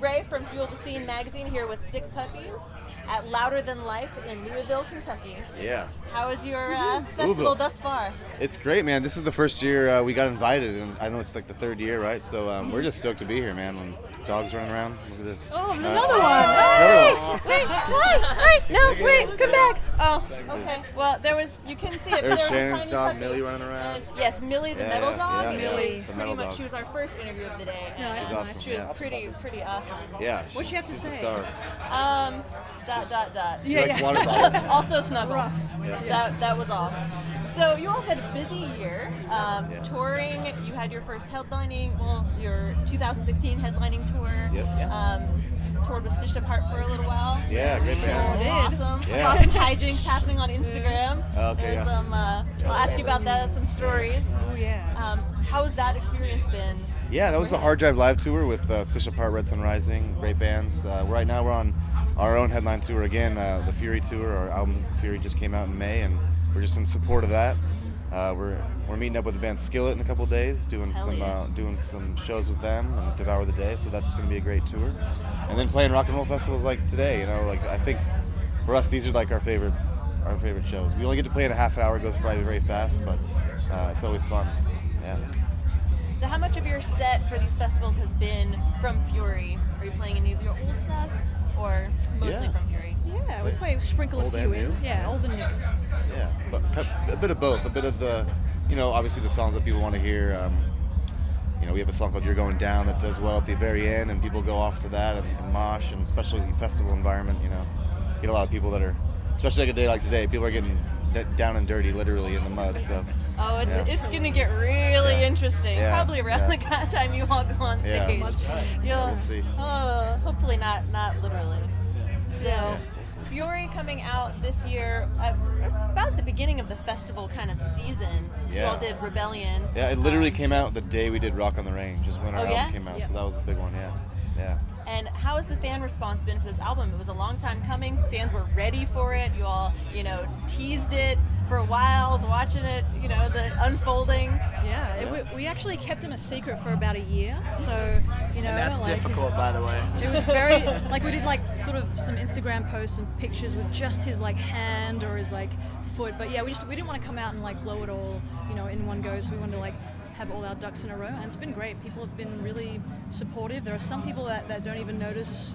Ray from Fuel the Scene magazine here with Sick Puppies at Louder Than Life in Louisville, Kentucky. Yeah. How is your festival Louisville. thus far? It's great, man. This is the first year we got invited, and I know it's like the third year, right? So we're just stoked to be here, man. When dogs running around, look at this. Oh, another one. Hey, no, wait, come back. Oh, okay. Well, you can see it. There's There was a Shannon's tiny dog, puppy. Millie, running around. Yes, Millie the metal dog. yeah, Millie's the pretty metal much. dog. She was our first interview of the day. No, and she's awesome, She was yeah. pretty awesome. Yeah. What'd she have to she's the say? star. Dot. She likes water bottles. Also snuggles. Rough. Yeah. That was all. So you all had a busy year touring. You had your first headlining, your 2016 headlining tour. Yep. Toured with Stitched Apart for a little while. Yeah, great band. Awesome. Yeah. Saw some hijinks happening on Instagram. Okay, There's yeah. some. I'll ask you about that. Some stories. Oh yeah. How has that experience been? Yeah, that was the Hard Drive Live tour with Stitched Apart, Red Sun Rising, great bands. Right now we're on our own headline tour again, the Fury tour. Our album Fury just came out in May, and we're just in support of that. We're meeting up with the band Skillet in a couple days, doing some shows with them and Devour the Day. So that's going to be a great tour. And then playing rock and roll festivals like today. I think for us these are like our favorite shows. We only get to play in a half hour. It goes probably very fast, but it's always fun. Yeah. So how much of your set for these festivals has been from Fury? Are you playing any of your old stuff, or mostly Yeah. from Fury? Yeah, we play sprinkle Old a and few in. new? Yeah, old and new. Yeah, but a bit of both. A bit of the, obviously the songs that people want to hear. We have a song called "You're Going Down" that does well at the very end, and people go off to that and mosh, and especially festival environment. Get a lot of people that are, especially like a day like today, people are getting down and dirty, literally in the mud. So. Oh, Yeah. it's gonna get really interesting. Yeah. Probably around the time you all go on Yeah. stage. Mudslide. We'll see. Hopefully not literally. So, Fury coming out this year, about the beginning of the festival kind of season. You Yeah. all did Rebellion. Yeah, it literally came out the day we did Rock on the Range, is when our Oh, yeah? album came out. Yeah. So that was a big one. Yeah. And how has the fan response been for this album? It was a long time coming. Fans were ready for it. You all, teased it for a while. I was watching it, the unfolding. Yeah, we actually kept him a secret for about a year. So, And that's difficult, by the way. It was very, we did sort of some Instagram posts and pictures with just his hand or his foot. But yeah, we didn't want to come out and blow it all, in one go. So we wanted to have all our ducks in a row, and it's been great. People have been really supportive. There are some people that don't even notice,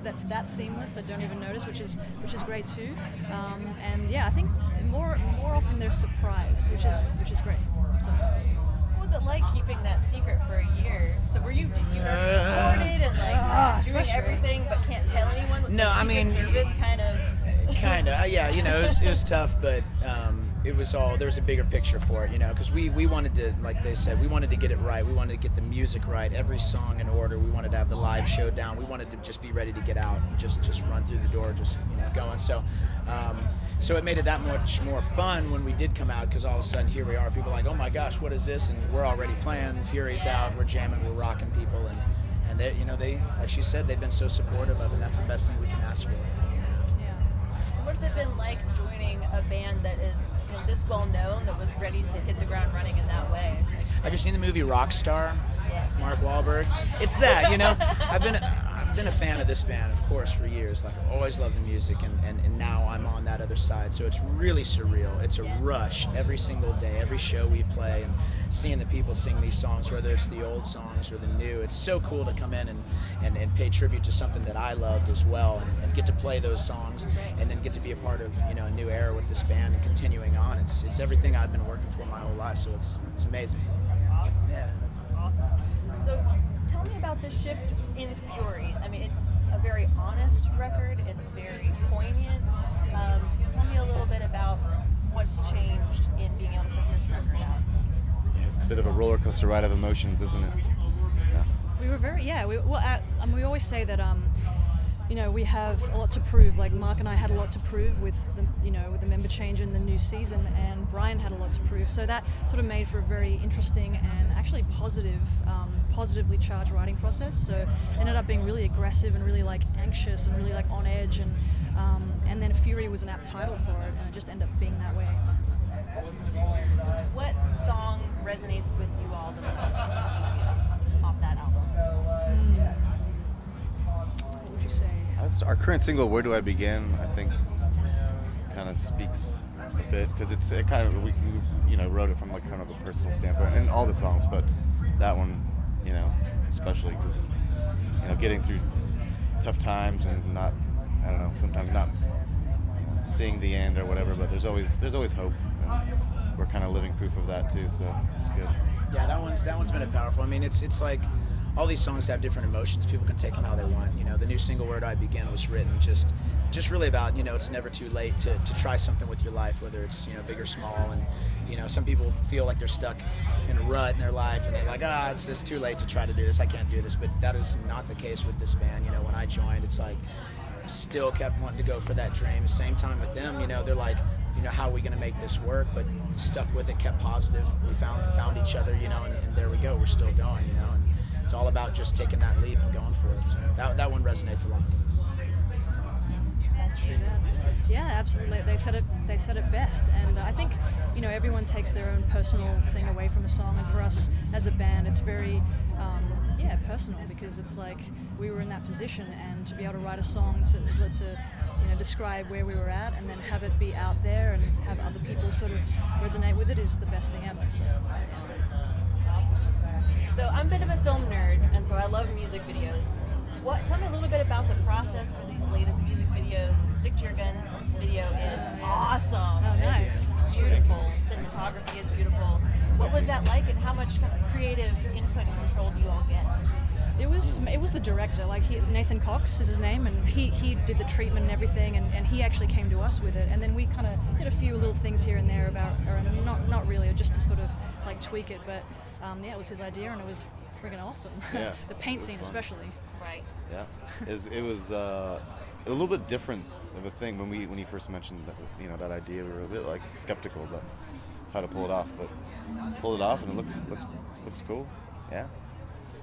that's that seamless, that don't even notice, which is great too. And yeah, I think more often they're surprised, which is great. So. What was it like keeping that secret for a year? So were you recorded and doing everything but can't tell anyone? Was No, the I Secret mean, Service kind of. Yeah, it was tough, but it was all, there was a bigger picture for it, because we wanted to, like they said, we wanted to get it right. We wanted to get the music right, every song in order. We wanted to have the live show down. We wanted to just be ready to get out and just run through the door, just going. So it made it that much more fun when we did come out, because all of a sudden here we are, people are like, oh my gosh, what is this? And we're already playing, Fury's out, we're jamming, we're rocking people, and they, they, like she said, they've been so supportive of it, and that's the best thing we can ask for. What's it been like joining a band that is this well known, that was ready to hit the ground running in that way? Have you seen the movie Rockstar? Yeah. Mark Wahlberg. It's that, I've been a fan of this band, of course, for years. I've always loved the music, and now I'm on that other side. So it's really surreal. It's a rush every single day, every show we play, and seeing the people sing these songs, whether it's the old songs or the new. It's so cool to come in and pay tribute to something that I loved as well, and get to play those songs, and then get to be a part of a new era with this band and continuing on. It's everything I've been working for my whole life, so it's amazing. Awesome. Yeah. Awesome. So tell me about the shift in Fury. I mean, it's a very honest record. It's very poignant. Tell me a little bit about what's changed in being able to put this record out. Yeah, it's a bit of a roller coaster ride of emotions, isn't it? Yeah. We were very, we always say that, we have a lot to prove. Like Mark and I had a lot to prove with the member change in the new season, and Brian had a lot to prove. So that sort of made for a very interesting and actually positively charged writing process. So it ended up being really aggressive and really anxious and really on edge, and then Fury was an apt title for it, and it just ended up being that way. What song resonates with you all the most off that album? our current single, "Where Do I Begin," I think kind of speaks a bit because it kind of we wrote it from like kind of a personal standpoint, and all the songs, but that one, especially because getting through tough times and not, I don't know, sometimes not seeing the end or whatever, but there's always hope. And we're kind of living proof of that too, so it's good. Yeah, that one's been powerful. I mean, it's like all these songs have different emotions. People can take them how they want. The new single "Where Do I Begin" was written just really about it's never too late to try something with your life, whether it's big or small. And some people feel like they're stuck in a rut in their life, and they're like, it's just too late to try to do this. I can't do this. But that is not the case with this band. When I joined, it's like still kept wanting to go for that dream. Same time with them, they're like, how are we going to make this work? But stuck with it, kept positive. We found each other, and there we go. We're still going, and it's all about just taking that leap and going for it. So that one resonates a lot with us. That's true. Yeah, absolutely. They said it best, and I think everyone takes their own personal thing away from a song, and for us as a band, it's very personal, because it's like we were in that position, and to be able to write a song to describe where we were at, and then have it be out there and have other people sort of resonate with it is the best thing ever. So I'm a bit of a film nerd, and so I love music videos. Tell me a little bit about the process for these latest music videos. Stick to Your Guns video is awesome. Oh, nice. It's beautiful. Cinematography is beautiful. What was that like, and how much kind of creative input and control do you all get? It was the director, Nathan Cox is his name, and he did the treatment and everything, and he actually came to us with it, and then we kind of did a few little things here and there not really, just to sort of like tweak it, but it was his idea, and it was friggin' awesome. Yeah, the paint scene fun. especially. Right. Yeah, it was a little bit different of a thing when he first mentioned that idea. We were a bit like skeptical about how to pull it off, but pulled it off, and it looks cool. Yeah.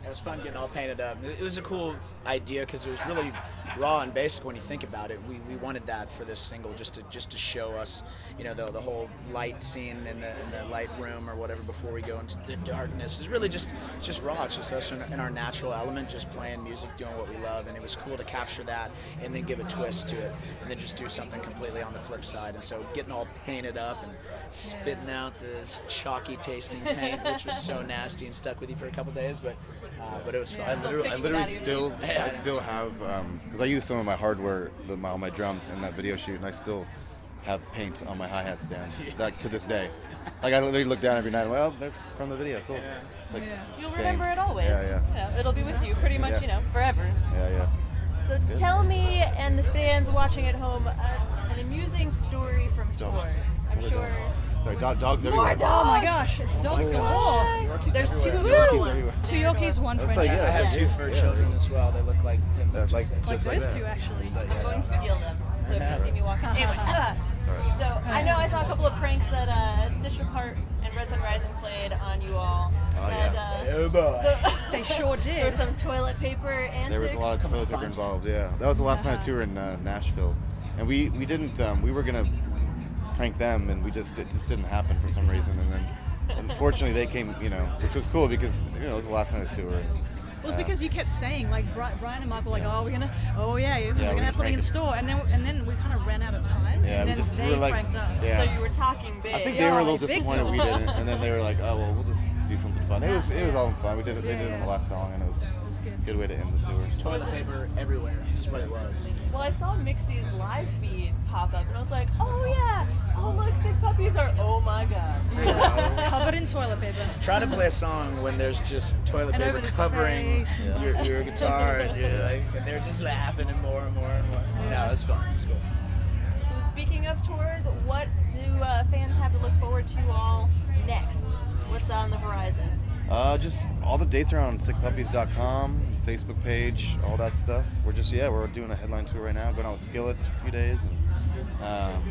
It was fun getting all painted up. It was a cool idea because it was really raw and basic when you think about it. We wanted that for this single, just to show us, the whole light scene in the light room or whatever before we go into the darkness is really just raw. It's just us in our natural element, just playing music, doing what we love, and it was cool to capture that and then give a twist to it, and then just do something completely on the flip side. And so getting all painted up and spitting out this chalky tasting paint, which was so nasty and stuck with you for a couple days, but it was fun. I literally still have, because I use some of my hardware, all my drums in that video shoot, and I still have paint on my hi-hat stand, like to this day. Like I literally look down every night, and well, that's from the video, cool. Yeah. It's like You'll remember it always. Yeah. It'll be with you pretty much, forever. Yeah. So tell me and the fans watching at home an amusing story from tour. I'm sure. Sorry, dogs More everywhere. dogs! Oh my gosh, it's dogs galore. There's two Yorkies little ones. everywhere. Two Yorkies, one French. like, I have two fur children as well. They look like him. Like Like just like those that. two, actually. I'm going to steal them. So if you see me walking. Anyway. So I know I saw a couple of pranks that Stitch Apart and Red Sun Rising played on you all. Oh, And, yeah. Oh boy. They sure did. There was some toilet paper antics. There was a lot of toilet paper involved. Yeah, that was the last night tour in Nashville, and we didn't. We were gonna prank them, and it just didn't happen for some reason. And then unfortunately they came, which was cool because it was the last night of the tour. Well, it's because you kept saying, like, Brian and Mark were like, we're gonna have something in prank store, and then we kind of ran out of time, Yeah, and then we they were like, pranked us. yeah. So you were talking big. I think they were a little big disappointed time. we didn't, and then they were like, oh well, we'll just do something fun. It was all fun. We did it. They did it on the last song, and it was That's good. a good way to end the tour. So. Toilet paper everywhere is what it was. Well, I saw Mixie's live feed pop up, and I was like, oh yeah, oh look, Sick Puppies are, oh my god. Covered in toilet paper. Try to play a song when there's just toilet And paper over the covering face. your guitar, and they're just laughing and more and more and more. It's fun. It's cool. So speaking of tours, what do fans have to look forward to all next? What's on the horizon? Just all the dates are on sickpuppies.com, Facebook page, all that stuff. We're doing a headline tour right now, going out with Skillets for a few days, and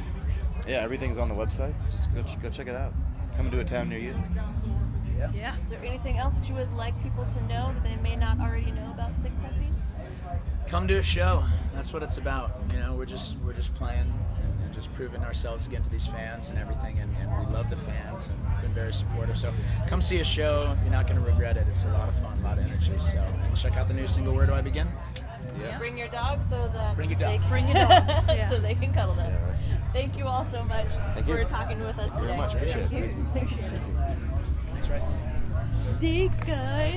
everything's on the website. Just go check it out. Coming to a town near you. Yeah. Is there anything else you would like people to know that they may not already know about Sick Puppies? Come to a show. That's what it's about. We're just playing and just proving ourselves again to these fans and everything, and we love the fans and been very supportive. So come see a show. You're not going to regret it. It's a lot of fun, a lot of energy. So and check out the new single "Where Do I Begin." Yeah. Bring your dog so that Bring your they dogs. can- Bring your dogs, yeah. so they can cuddle them. Thank you all so much Thank you. for talking with us today. Very much. Appreciate it. Thank you. Thanks, right? Thanks, guys.